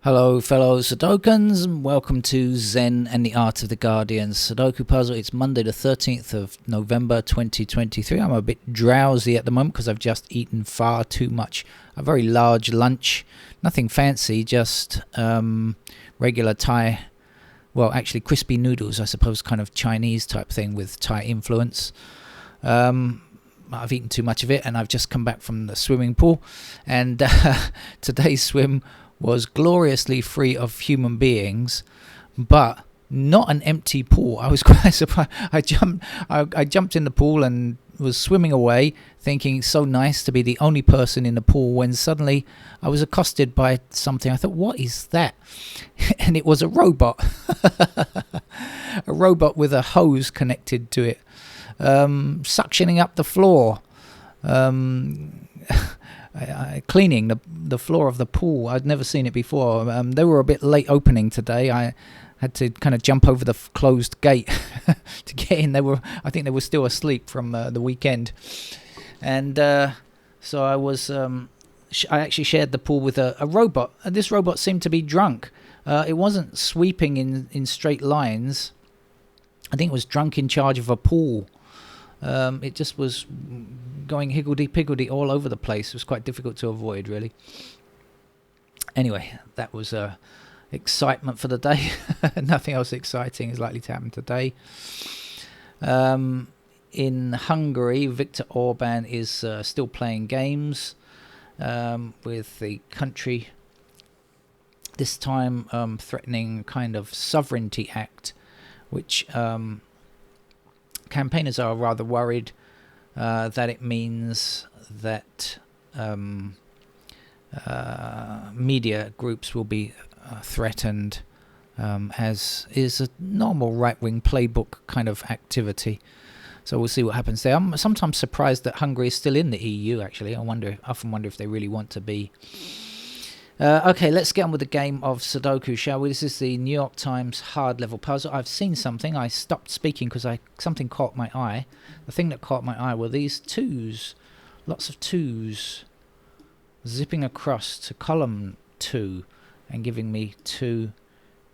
Hello fellow Sudokans, and welcome to Zen and the Art of the Guardian Sudoku puzzle. It's Monday the 13th of November 2023. I'm a bit drowsy at the moment because I've just eaten far too much. A very large lunch, nothing fancy, just regular Thai, well actually crispy noodles, I suppose, kind of Chinese type thing with Thai influence. I've eaten too much of it and I've just come back from the swimming pool, and today's swim was gloriously free of human beings, but not an empty pool. I was quite surprised. I jumped in the pool and was swimming away, thinking it's so nice to be the only person in the pool, when suddenly I was accosted by something. I thought, what is that? And it was a robot. A robot with a hose connected to it, suctioning up the floor. Cleaning the floor of the pool. I'd never seen it before. They were a bit late opening today. I had to kind of jump over the closed gate to get in. I think they were still asleep from the weekend, and so I was. I actually shared the pool with a robot, and this robot seemed to be drunk. It wasn't sweeping in straight lines. I think it was drunk in charge of a pool. It just was going higgledy-piggledy all over the place. It was quite difficult to avoid, really. Anyway, that was excitement for the day. Nothing else exciting is likely to happen today. In Hungary, Viktor Orban is still playing games with the country, this time threatening kind of sovereignty act, which campaigners are rather worried that it means that media groups will be threatened, as is a normal right-wing playbook kind of activity. So we'll see what happens there. I'm sometimes surprised that Hungary is still in the EU, actually. I often wonder if they really want to be. Okay, let's get on with the game of Sudoku, shall we? This is the New York Times hard level puzzle. I've seen something. I stopped speaking because something caught my eye. The thing that caught my eye were these twos. Lots of twos zipping across to column 2 and giving me 2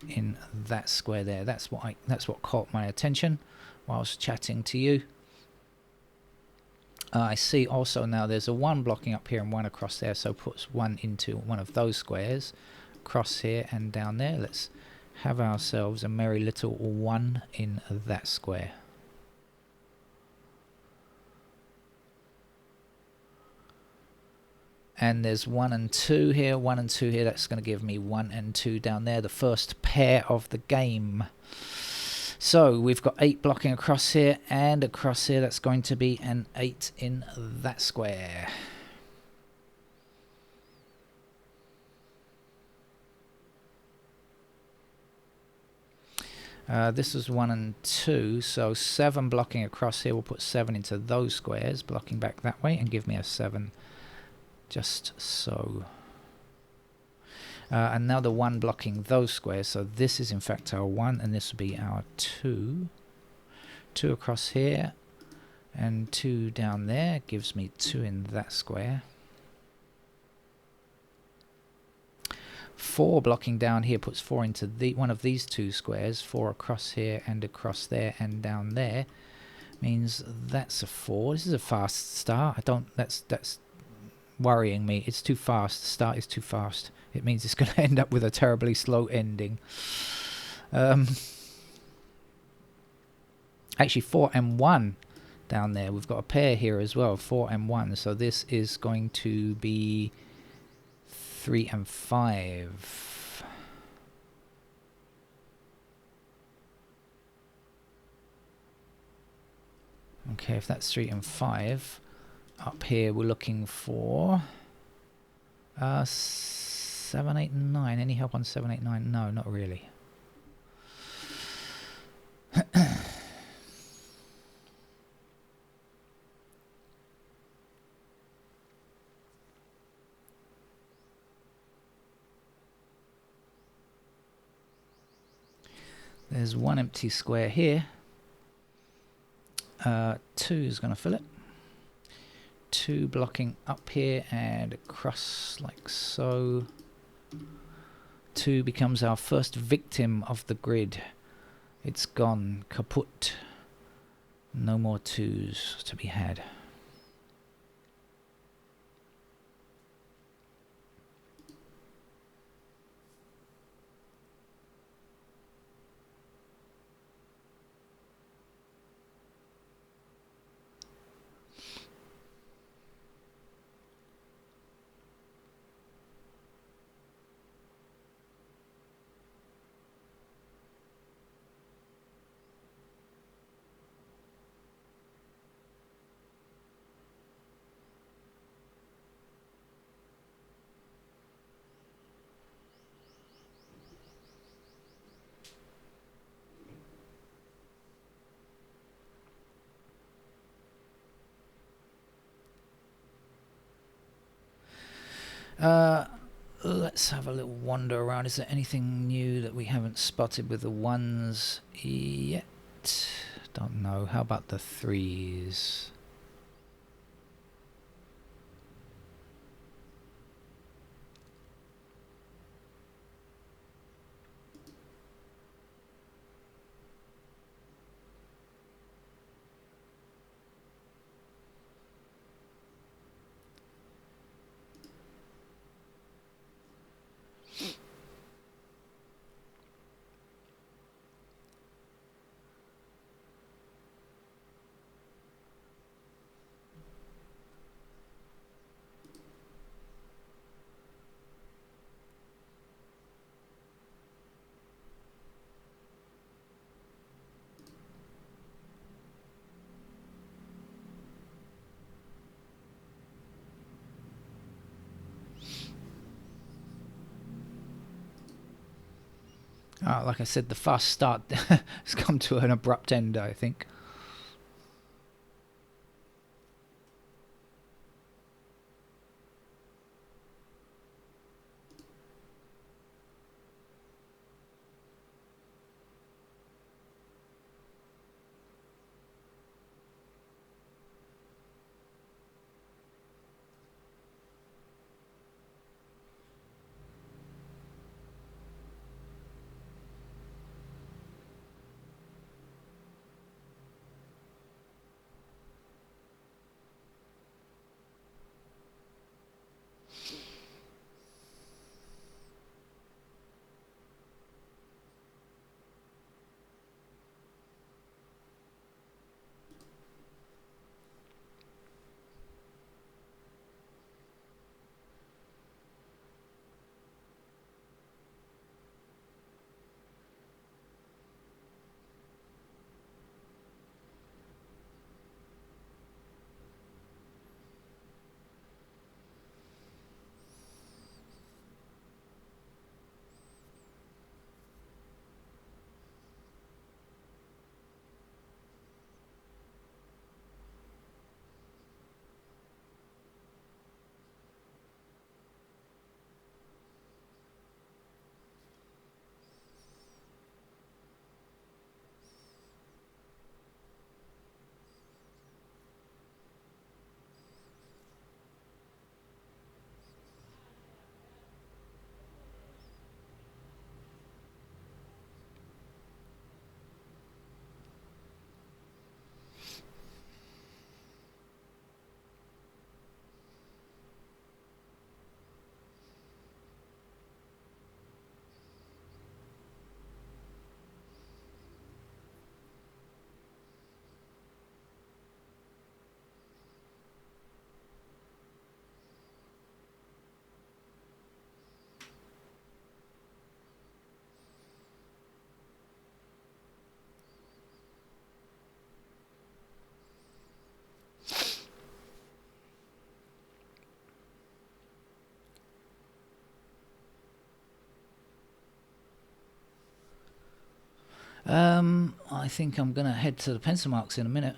in that square there. That's what caught my attention while I was chatting to you. I see also now there's a 1 blocking up here and 1 across there, so puts 1 into one of those squares, across here and down there. Let's have ourselves a merry little 1 in that square. And there's 1 and 2 here, 1 and 2 here. That's going to give me 1 and 2 down there, the first pair of the game. So we've got 8 blocking across here and across here. That's going to be an 8 in that square. This is 1 and 2, so 7 blocking across here. We'll put 7 into those squares, blocking back that way, and give me a 7, just so. And now the 1 blocking those squares, so this is in fact our 1 and this will be our 2. 2 across here and 2 down there gives me 2 in that square. 4 blocking down here puts 4 into one of these 2 squares. 4 across here and across there and down there means that's a 4. This is a fast start. That's worrying me. It's too fast. The start is too fast. It means it's going to end up with a terribly slow ending. Actually, 4 and 1 down there. We've got a pair here as well, 4 and 1. So this is going to be 3 and 5. Okay, if that's 3 and 5, up here we're looking for 7, 8, and 9. Any help on 7, 8, 9? No, not really. There's 1 empty square here. 2 is going to fill it. 2 blocking up here and across like so. 2 becomes our first victim of the grid. It's gone. Kaput. No more 2s to be had. Let's have a little wander around. Is there anything new that we haven't spotted with the 1s yet? Don't know. How about the 3s? Like I said, the fast start has come to an abrupt end, I think. I think I'm going to head to the pencil marks in a minute.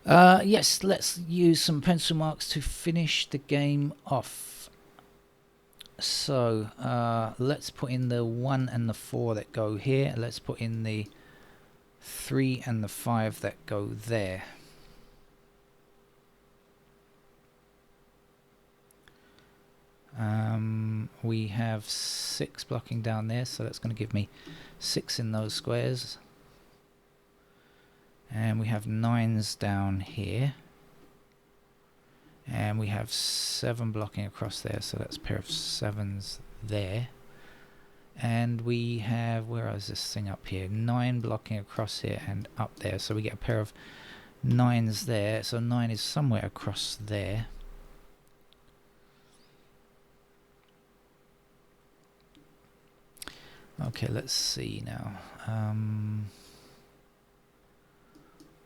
Yes, let's use some pencil marks to finish the game off. So let's put in the 1 and the 4 that go here. Let's put in the 3 and the 5 that go there. We have 6 blocking down there, so that's going to give me 6 in those squares. And we have 9s down here. And we have 7 blocking across there, so that's a pair of 7s there. And we have, where is this thing up here? 9 blocking across here and up there, so we get a pair of 9s there. So 9 is somewhere across there. Okay, let's see now.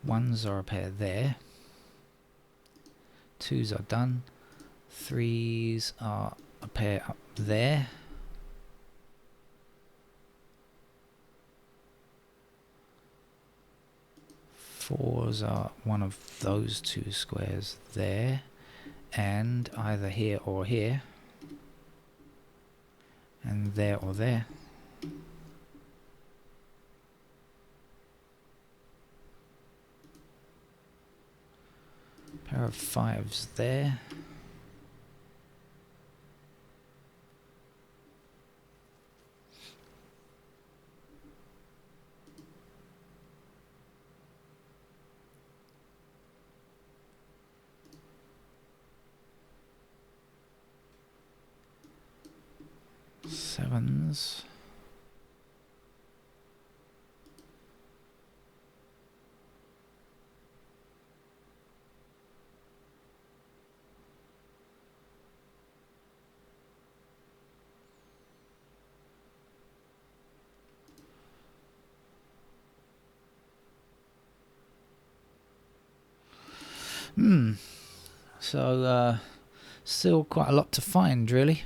1s are a pair there. 2s are done. 3s are a pair up there. 4s are one of those 2 squares there, and either here or here, and there or there. Pair of 5s there. Sevens. So still quite a lot to find, really.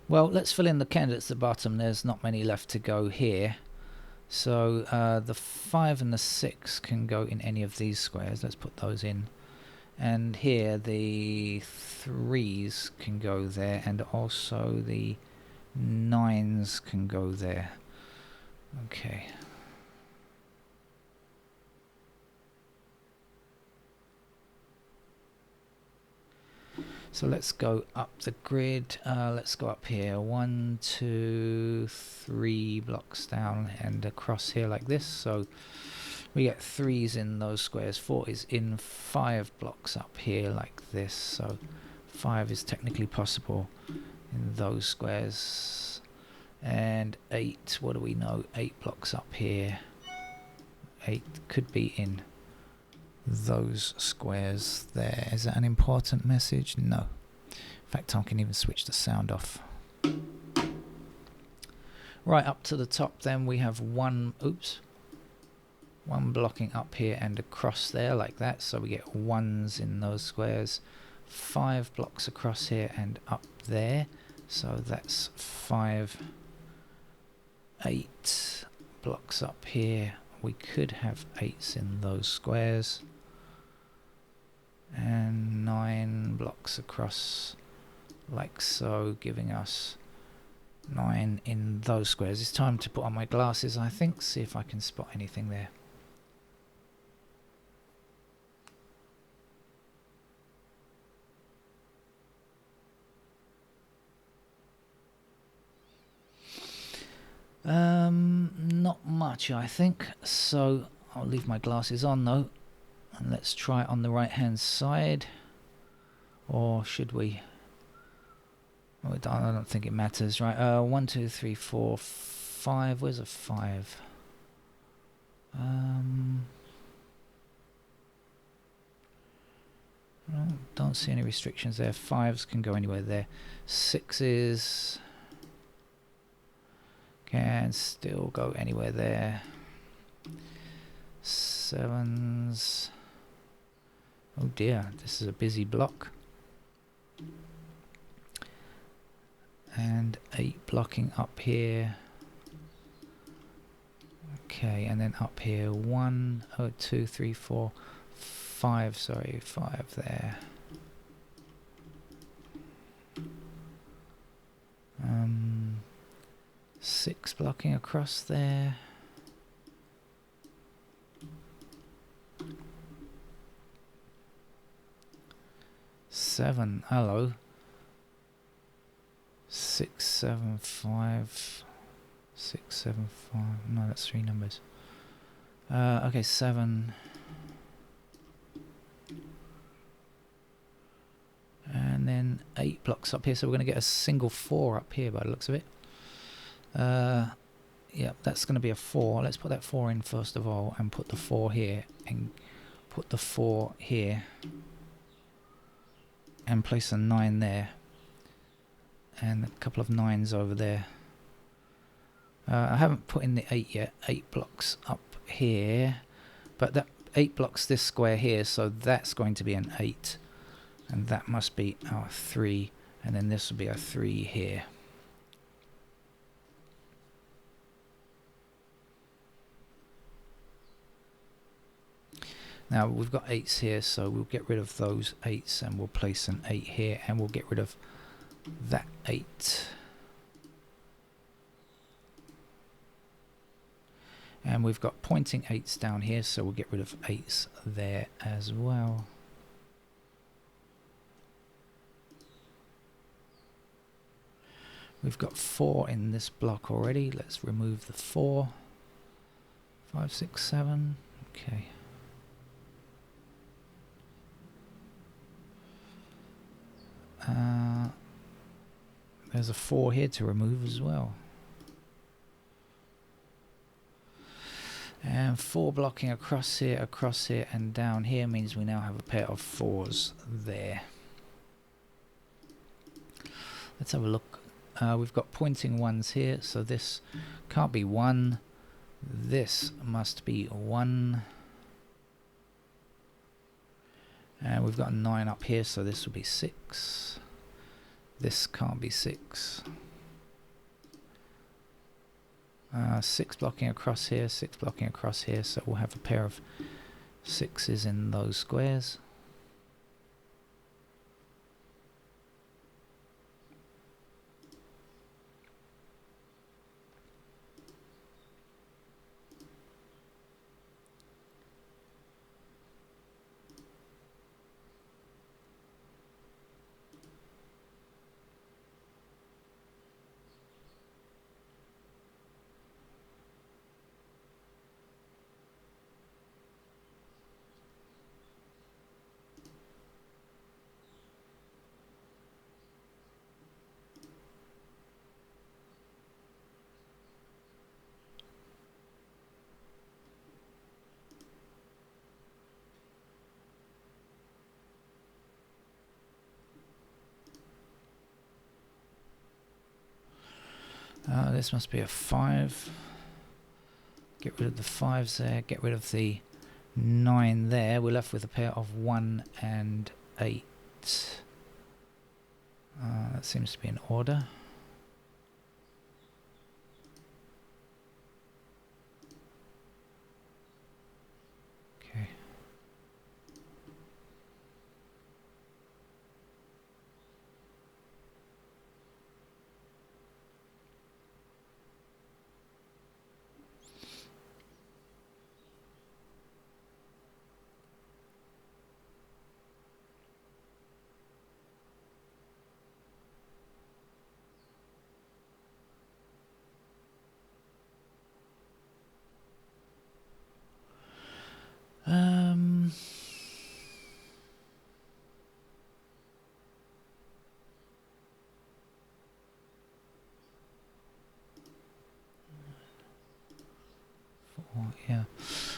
Well, let's fill in the candidates at the bottom. There's not many left to go here. So the 5 and the 6 can go in any of these squares. Let's put those in. And here the 3s can go there, and also the 9s can go there. Okay. So let's go up the grid. Let's go up here. 1, 2, 3 blocks down and across here like this. So we get 3s in those squares. 4 is in 5 blocks up here like this. So 5 is technically possible in those squares. And 8, what do we know? 8 blocks up here. 8 could be in those squares there. Is that an important message? No. In fact, I can even switch the sound off. Right, up to the top then we have one blocking up here and across there like that, so we get 1s in those squares. 5 blocks across here and up there, so that's 5. 8 blocks up here, we could have 8s in those squares. And 9 blocks across like so, giving us 9 in those squares. It's time to put on my glasses, I think, see if I can spot anything there. Not much, I think, so I'll leave my glasses on though, and let's try it on the right hand side. Or should we? Oh, I don't think it matters, right? 1, 2, 3, 4, 5. Where's a 5? Don't see any restrictions there. 5s can go anywhere there. 6s can still go anywhere there. 7s. Oh dear, this is a busy block. And 8 blocking up here. Okay, and then up here 1, 2, 3, 4, 5, sorry, 5 there. 6 blocking across there. 7, hello. 6, 7, 5, 6, 7, 5, no, that's 3 numbers. Okay, 7. And then 8 blocks up here, so we're going to get a single 4 up here by the looks of it. Yeah, that's going to be a 4. Let's put that 4 in first of all, and put the 4 here, and put the 4 here, and place a 9 there, and a couple of 9s over there. I haven't put in the 8 yet. 8 blocks up here, but that 8 blocks this square here, so that's going to be an 8, and that must be our 3, and then this will be our 3 here. Now we've got 8s here, so we'll get rid of those 8s and we'll place an 8 here, and we'll get rid of that 8. And we've got pointing 8s down here, so we'll get rid of 8s there as well. We've got 4 in this block already. Let's remove the 4. 5, 6, 7. Okay. There's a 4 here to remove as well. And 4 blocking across here, and down here means we now have a pair of 4s there. Let's have a look. We've got pointing 1s here, so this can't be 1. This must be 1. And we've got a 9 up here, so this will be 6. This can't be 6. 6 blocking across here, 6 blocking across here, so we'll have a pair of 6s in those squares. This must be a 5. Get rid of the 5s there, get rid of the 9 there. We're left with a pair of 1 and 8. That seems to be in order. Okay.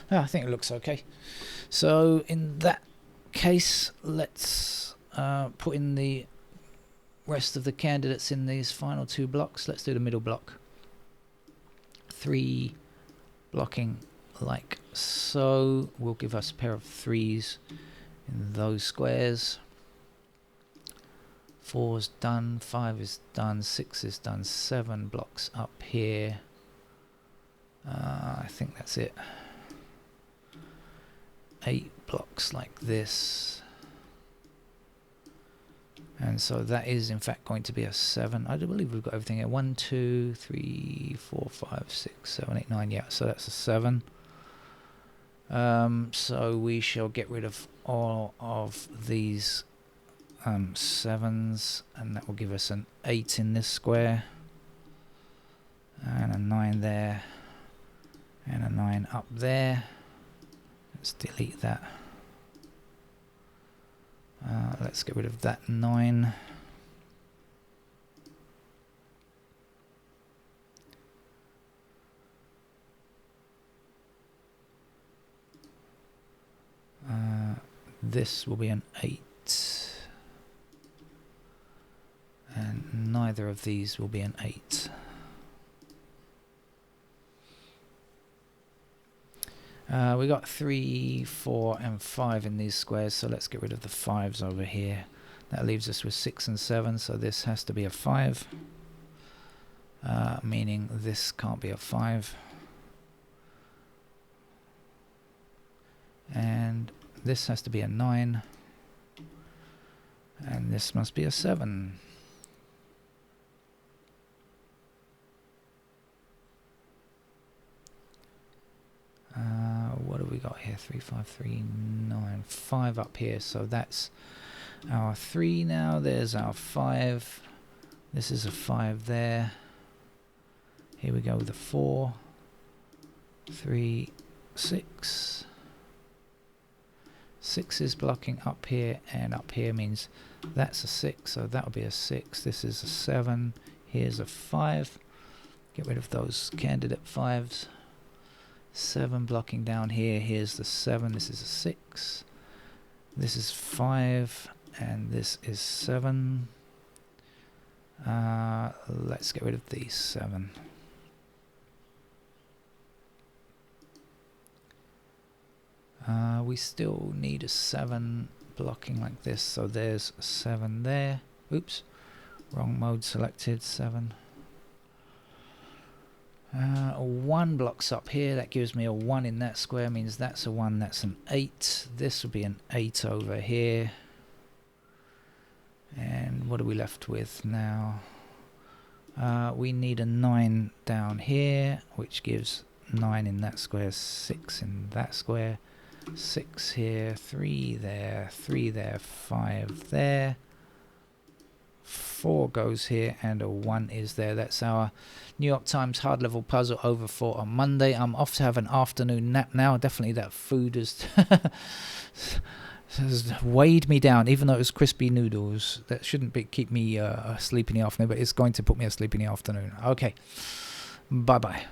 Yeah, I think it looks okay. So in that case, let's put in the rest of the candidates in these final 2 blocks. Let's do the middle block. 3 blocking like so will give us a pair of 3s in those squares. 4 is done, 5 is done, 6 is done, 7 blocks up here. I I think that's it. 8 blocks like this. And so that is in fact going to be a 7. I do believe we've got everything here. 1, 2, 3, 4, 5, 6, 7, 8, 9. Yeah, so that's a 7. So we shall get rid of all of these 7s, and that will give us an 8 in this square, and a 9 there, and a 9 up there. Let's delete that. Let's get rid of that 9. This will be an 8. And neither of these will be an 8. We got 3, 4, and 5 in these squares, so let's get rid of the 5s over here. That leaves us with 6 and 7, so this has to be a 5. Meaning this can't be a 5. And this has to be a 9. And this must be a 7. What have we got here? 3, 5, 3, 9, 5 up here. So that's our 3 now. There's our 5. This is a 5 there. Here we go with the 4, 3, 6. 6 is blocking up here, and up here means that's a 6, so that will be a 6. This is a 7. Here's a 5. Get rid of those candidate 5s. 7 blocking down here. Here's the 7. This is a 6. This is 5, and this is 7. Let's get rid of these 7. We still need a 7 blocking like this, so there's a 7 there. Oops, wrong mode selected. 7. 1 blocks up here. That gives me a 1 in that square, means that's a 1. That's an 8. This will be an 8 over here. And what are we left with now? We need a 9 down here, which gives 9 in that square, 6 in that square. 6 here, 3 there, 3 there, 5 there. 4 goes here, and a 1 is there. That's our New York Times hard level puzzle over for on Monday. I'm off to have an afternoon nap now. Definitely that food has weighed me down, even though it was crispy noodles. That shouldn't keep me asleep in the afternoon, but it's going to put me asleep in the afternoon. Okay, bye bye.